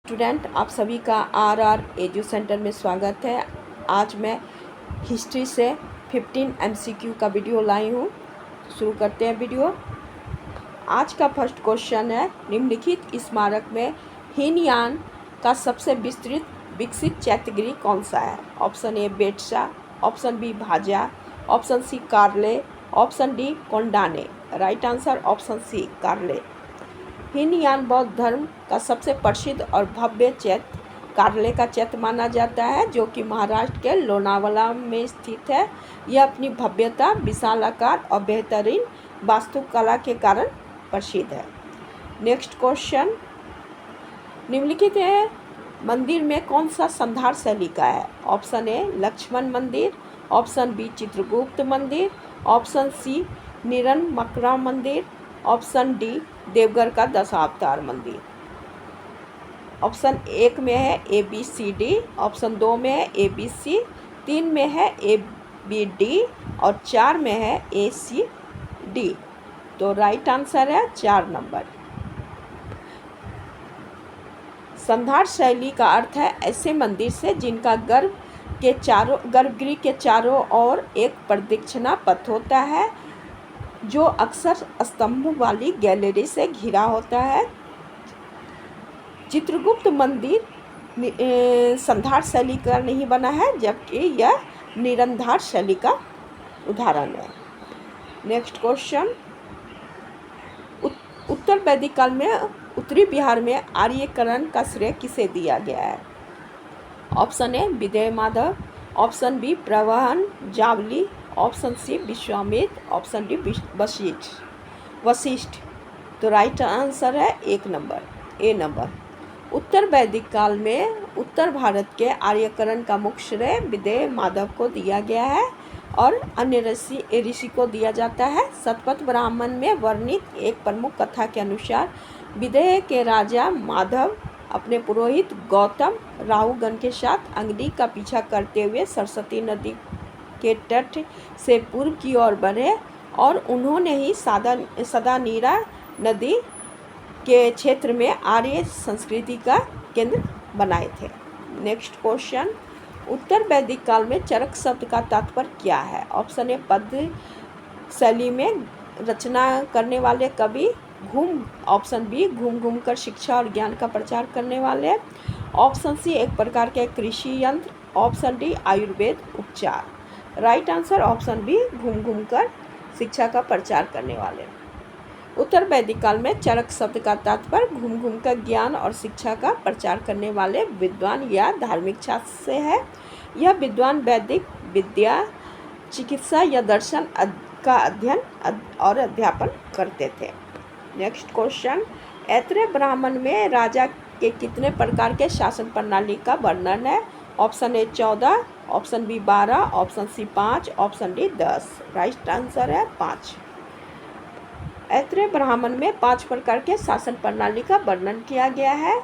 Student, आप सभी का आर एजू सेंटर में स्वागत है। आज मैं हिस्ट्री से 15 MCQ का वीडियो लाई हूँ। शुरू करते हैं वीडियो। आज का फर्स्ट क्वेश्चन है, निम्नलिखित स्मारक में हीनयान का सबसे विकसित चैत्यगृह कौन सा है? Option A Bedsa, option B Bhaja, option C Karle, option D Kondane. Right answer option C Karle. Hinayana बौद्ध धर्म का सबसे प्रसिद्ध और भव्य चैत्य कारले का चैत्य माना जाता है, जो कि महाराष्ट्र के लोनावाला में स्थित है। यह अपनी भव्यता, विशाल आकार और बेहतरीन वास्तुकला के कारण प्रसिद्ध है। नेक्स्ट क्वेश्चन, निम्नलिखित है मंदिर में कौन सा संधार शैली का है? ऑप्शन ए लक्ष्मण मंदिर, ऑप्शन बी चित्रगुप्त मंदिर, ऑप्शन सी निरंमकरा मंदिर, ऑप्शन डी देवगढ़ का दशावतार मंदिर। ऑप्शन 1 में है ABCD, ऑप्शन 2 में है ABC, 3 में है ABD और 4 में है ACD। तो राइट आंसर है 4 नंबर। संधार शैली का अर्थ है ऐसे मंदिर से जिनका गर्भगृह के चारों ओर एक प्रदक्षिणा पथ होता है, जो अक्सर स्तंभ वाली गैलरी से घिरा होता है। चित्रगुप्त मंदिर संधार शैली का नहीं बना है, जबकि यह निरंधार शैली का उदाहरण है। नेक्स्ट क्वेश्चन, उत्तर वैदिक काल में उत्तरी बिहार में आर्यकरण का श्रेय किसे दिया गया है? Option A Vijay Madhav, option B Pravahan Javali, option C Vishwamitra, option D Vashishtha. तो राइट आंसर है ए नंबर। उत्तर वैदिक काल में उत्तर भारत के आर्यकरण का मुख्य श्रेय विजय माधव को दिया गया है और अन्य ऋषि को दिया जाता है। शतपथ ब्राह्मण में वर्णित एक प्रमुख कथा के अनुसार विजय के राजा माधव अपने पुरोहित गौतम राहुगण के साथ अग्नि का पीछा करते हुए सरस्वती नदी के तट से पूर्व की ओर बढ़े और उन्होंने ही सदानीरा नदी के क्षेत्र में आर्य संस्कृति का केंद्र बनाए थे। नेक्स्ट क्वेश्चन, उत्तर वैदिक काल में चरक शब्द का तात्पर्य क्या है? ऑप्शन ए पद्य शैली में रचना करने वाले कवि, ऑप्शन बी घूम घूम कर शिक्षा और ज्ञान का प्रचार करने वाले, ऑप्शन सी एक प्रकार के कृषि यंत्र, ऑप्शन डी आयुर्वेद उपचार। राइट आंसर ऑप्शन बी घूम घूम कर शिक्षा का प्रचार करने वाले। उत्तर वैदिक काल में चरक शब्द का तात्पर्य घूम घूम कर ज्ञान और शिक्षा का प्रचार करने वाले विद्वान या धार्मिक छात्र से है। यह विद्वान वैदिक विद्या, चिकित्सा या दर्शन का अध्ययन और अध्यापन करते थे। नेक्स्ट क्वेश्चन, ऐत्रेय ब्राह्मण में राजा के कितने प्रकार के शासन प्रणाली का वर्णन है? Option A 14, option B 12, option C 5, option D 10। Right answer है 5। ऐत्रेय ब्राह्मण में 5 प्रकार के शासन प्रणाली का वर्णन किया गया है।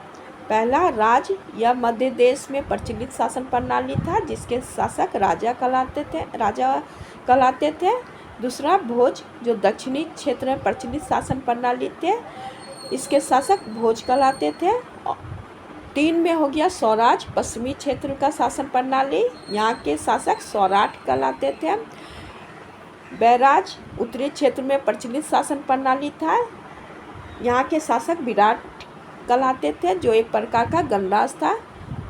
पहला राज या मध्य देश में प्रचलित शासन प्रणाली था, जिसके शासक राजा कहलाते थे। दूसरा भोज, जो दक्षिणी क्षेत्र में प्रचलित शासन प्रणाली थे, इसके शासक भोज कहलाते थे। 3 में हो गया स्वराज, पश्चिमी क्षेत्र का शासन प्रणाली, यहाँ के शासक सौराठ कहलाते थे। बैराज, उत्तरी क्षेत्र में प्रचलित शासन प्रणाली था, यहाँ के शासक विराट कहलाते थे, जो एक प्रकार का गणराज था।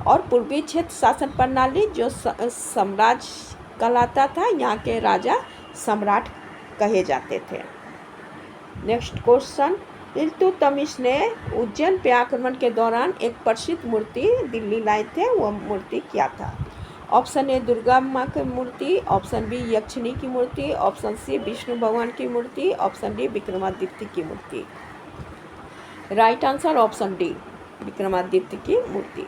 और पूर्वी क्षेत्र शासन प्रणाली, जो साम्राज्य कहलाता था, यहाँ के राजा सम्राट कहे जाते थे। नेक्स्ट क्वेश्चन, इल्तुतमिश ने उज्जैन पे आक्रमण के दौरान एक प्रसिद्ध मूर्ति दिल्ली लाए थे, वह मूर्ति क्या था? ऑप्शन ए दुर्गा माँ की मूर्ति, ऑप्शन बी यक्षिणी की मूर्ति, ऑप्शन सी विष्णु भगवान की मूर्ति, ऑप्शन डी विक्रमादित्य की मूर्ति। Right answer option D Vikramaditya की मूर्ति।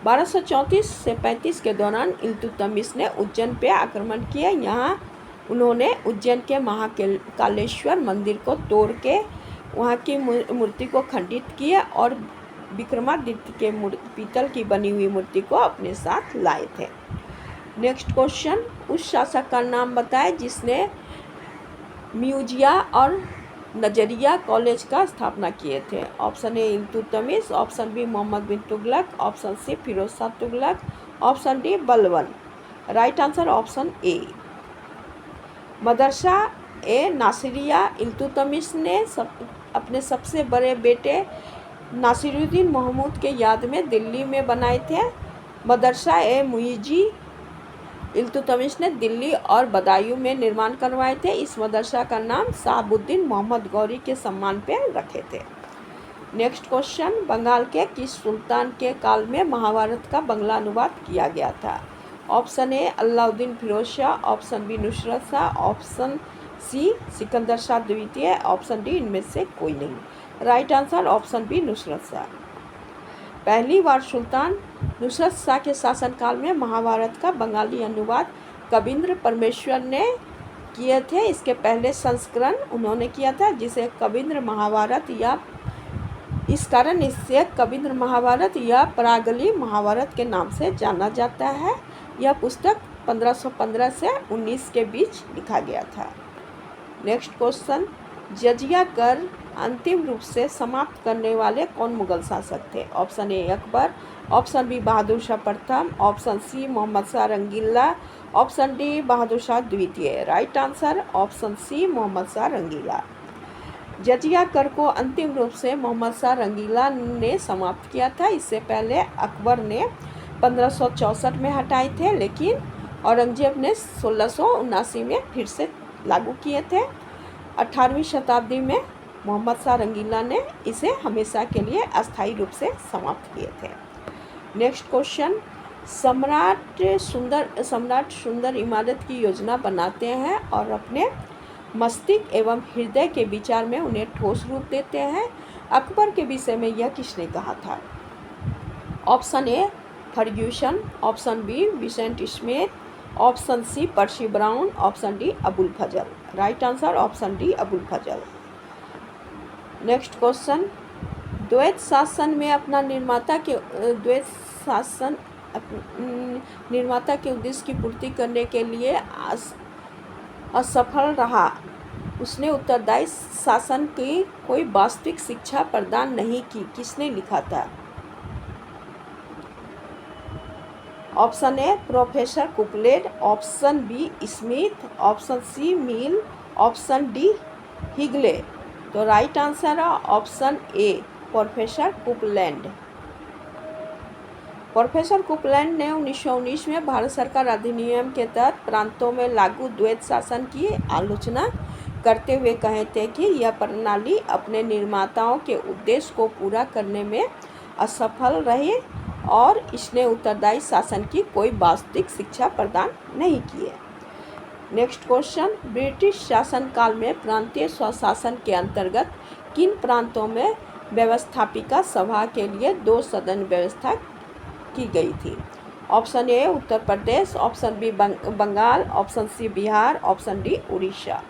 1234 से 35 के दौरान इल्तुतमिश ने उज्जैन पे आक्रमण किया। यहाँ उन्होंने उज्जैन के महाकालेश्वर मंदिर को तोड़ के वहाँ की मूर्ति को खंडित किया और विक्रमादित्य के पीतल की बनी हुई मूर्ति को अपने साथ लाए थे। नेक्स्ट क्वेश्चन, उस शासक का नाम बताएं जिसने म्यूजिया और नजरिया कॉलेज का स्थापना किए थे? Option A Iltutmish, option B Mohammad bin Tughlaq, option C Firoz Shah Tughlaq, option D Balban. Right answer option A. Madrasa e Nasiriya Iltutmish ने अपने सबसे बड़े बेटे नासिरुद्दीन महमूद के याद में दिल्ली में बनाए थे। मदरसा ए मुइजी इल्तुतमिश ने दिल्ली और बदायूं में निर्माण करवाए थे। इस मदरसा का नाम शहाबुद्दीन मोहम्मद गौरी के सम्मान पे रखे थे। नेक्स्ट क्वेश्चन, बंगाल के किस सुल्तान के काल में महाभारत का बंगला अनुवाद किया गया था? Option A Alauddin Firoz Shah, option B Nusrat Shah, option C Sikandar Shah द्वितीय, ऑप्शन डी इनमें से कोई नहीं। Right answer option B Nusrat Shah. पहली बार सुल्तान नुसरत शाह के शासनकाल में महाभारत का बंगाली अनुवाद कविंद्र परमेश्वर ने किए थे। इसके पहले संस्करण उन्होंने किया था, जिसे कविंद्र महाभारत या इस कारण इससे कविंद्र महाभारत या परागली महाभारत के नाम से जाना जाता है। यह पुस्तक 1515 से 19 के बीच लिखा गया था। नेक्स्ट क्वेश्चन, जजिया कर अंतिम रूप से समाप्त करने वाले कौन मुगल शासक थे? Option A Akbar, option B Bahadur Shah प्रथम, option C Mohammad Shah Rangila, option D Bahadur Shah द्वितीय। Right answer option C Mohammad Shah Rangila. जजिया कर को अंतिम रूप से मोहम्मद शाह रंगीला ने समाप्त किया था। इससे पहले अकबर ने 1564 में हटाए थे, लेकिन औरंगजेब ने 1679 में फिर से लागू किए थे। 18वीं शताब्दी में मोहम्मद शाह रंगीला ने इसे हमेशा के लिए अस्थायी रूप से समाप्त किए थे। नेक्स्ट क्वेश्चन, सम्राट सुंदर इमारत की योजना बनाते हैं और अपने मस्तिष्क एवं हृदय के विचार में उन्हें ठोस रूप देते हैं। अकबर के विषय में यह किसने कहा था? Option A Fergusson, option B Vincent Smith, option C Percy Brown, option D Abul Fazl. Right answer option D Abul Fazl. Next question, द्वैत शासन में अपना निर्माता के उद्देश्य की पूर्ति करने के लिए असफल रहा। उसने उत्तरदायी शासन की कोई वास्तविक शिक्षा प्रदान नहीं की। किसने लिखा था? Option A professor Coupland, option B Smith, option C Mill, option D Higley. तो राइट आंसर है option A professor Coupland. Professor Coupland ने 1919 में भारत सरकार अधिनियम के तहत प्रांतों में लागू द्वैत शासन की आलोचना करते हुए कहे थे कि यह प्रणाली अपने निर्माताओं के उद्देश्य को पूरा करने में असफल रही और इसने उत्तरदायी शासन की कोई वास्तविक शिक्षा प्रदान नहीं की है। नेक्स्ट क्वेश्चन, ब्रिटिश शासनकाल में प्रांतीय स्वशासन के अंतर्गत किन प्रांतों में व्यवस्थापिका सभा के लिए 2 सदन व्यवस्था की गई थी? Option A Uttar Pradesh, option B Bengal, option C Bihar, option D Orissa.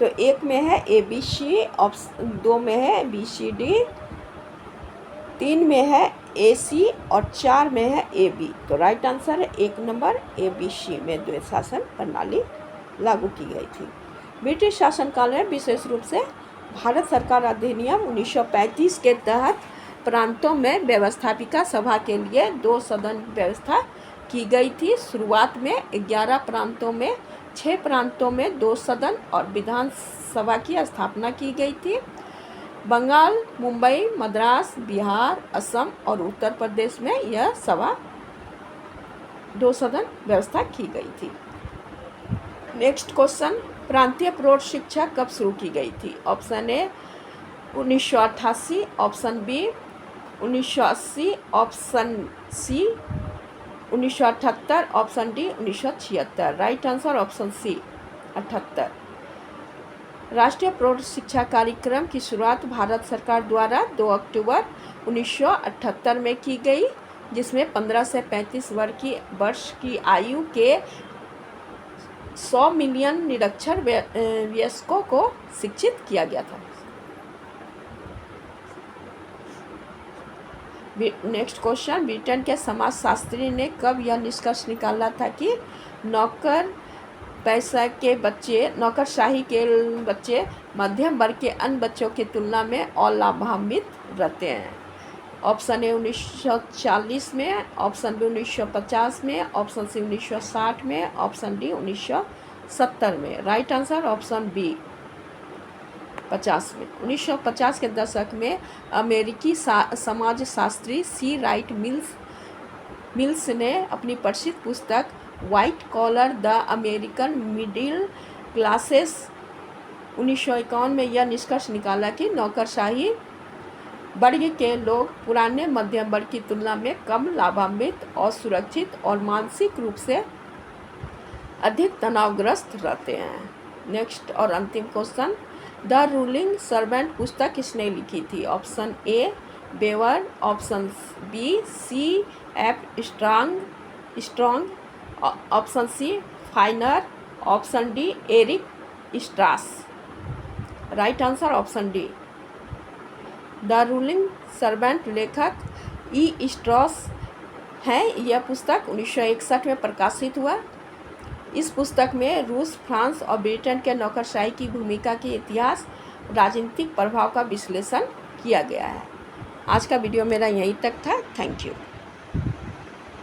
तो 1 में है ABC, ऑप्शन 2 में है BCD, 3 में है AC और 4 में है AB। तो राइट आंसर है 1 नंबर ABC में द्वैत शासन प्रणाली लागू की गई थी। ब्रिटिश शासनकाल में विशेष रूप से भारत सरकार अधिनियम 1935 के तहत प्रांतों में व्यवस्थापिका सभा के लिए 2 सदन व्यवस्था की गई थी। शुरुआत में 11 प्रांतों में 6 प्रांतों में 2 सदन और विधानसभा की स्थापना की गई थी। बंगाल, मुंबई, मद्रास, बिहार, असम और उत्तर प्रदेश में यह सभा 2 सदन व्यवस्था की गई थी। नेक्स्ट क्वेश्चन, प्रांतीय प्रौढ़ शिक्षा कब शुरू की गई थी? Option A 1988, option B 1980, option C 1978, option D 1976। Right answer option C 78। राष्ट्रीय प्रौढ़ शिक्षा कार्यक्रम की शुरुआत भारत सरकार द्वारा 2 अक्टूबर 1978 में की गई, जिसमें 15 से 35 वर्ष की आयु के 100 मिलियन निरक्षर वयस्कों को शिक्षित किया गया था। नेक्स्ट क्वेश्चन, ब्रिटेन के समाजशास्त्री ने कब यह निष्कर्ष निकाला था कि नौकर पैसा के बच्चे, नौकरशाही के बच्चे मध्यम वर्ग के अन्य बच्चों की तुलना में और लाभान्वित रहते हैं। ऑप्शन ए 1940 में, ऑप्शन बी 1950 में, ऑप्शन सी 1960 में, ऑप्शन डी 1970 में। राइट आंसर ऑप्शन बी 50 में। 1950 के दशक में अमेरिकी समाजशास्त्री सी राइट मिल्स ने अपनी प्रसिद्ध पुस्तक white collar the American middle classes 1951 में यह निष्कर्ष निकाला कि नौकरशाही वर्ग के लोग पुराने मध्यम वर्ग की तुलना में कम लाभान्वित और सुरक्षित और मानसिक रूप से अधिक तनावग्रस्त रहते हैं। नेक्स्ट और अंतिम क्वेश्चन, द रूलिंग सर्वेंट पुस्तक किसने लिखी थी? Option A Weber, option B C F Strong, option C Finer, option D Eric Strauss. Right answer option D. The ruling servant लेखक ई स्ट्रॉस है। यह पुस्तक 1961 में प्रकाशित हुआ। इस पुस्तक में रूस, फ्रांस और ब्रिटेन के नौकरशाही की भूमिका के इतिहास, राजनीतिक प्रभाव का विश्लेषण किया गया है। आज का वीडियो मेरा यहीं तक था। Thank you.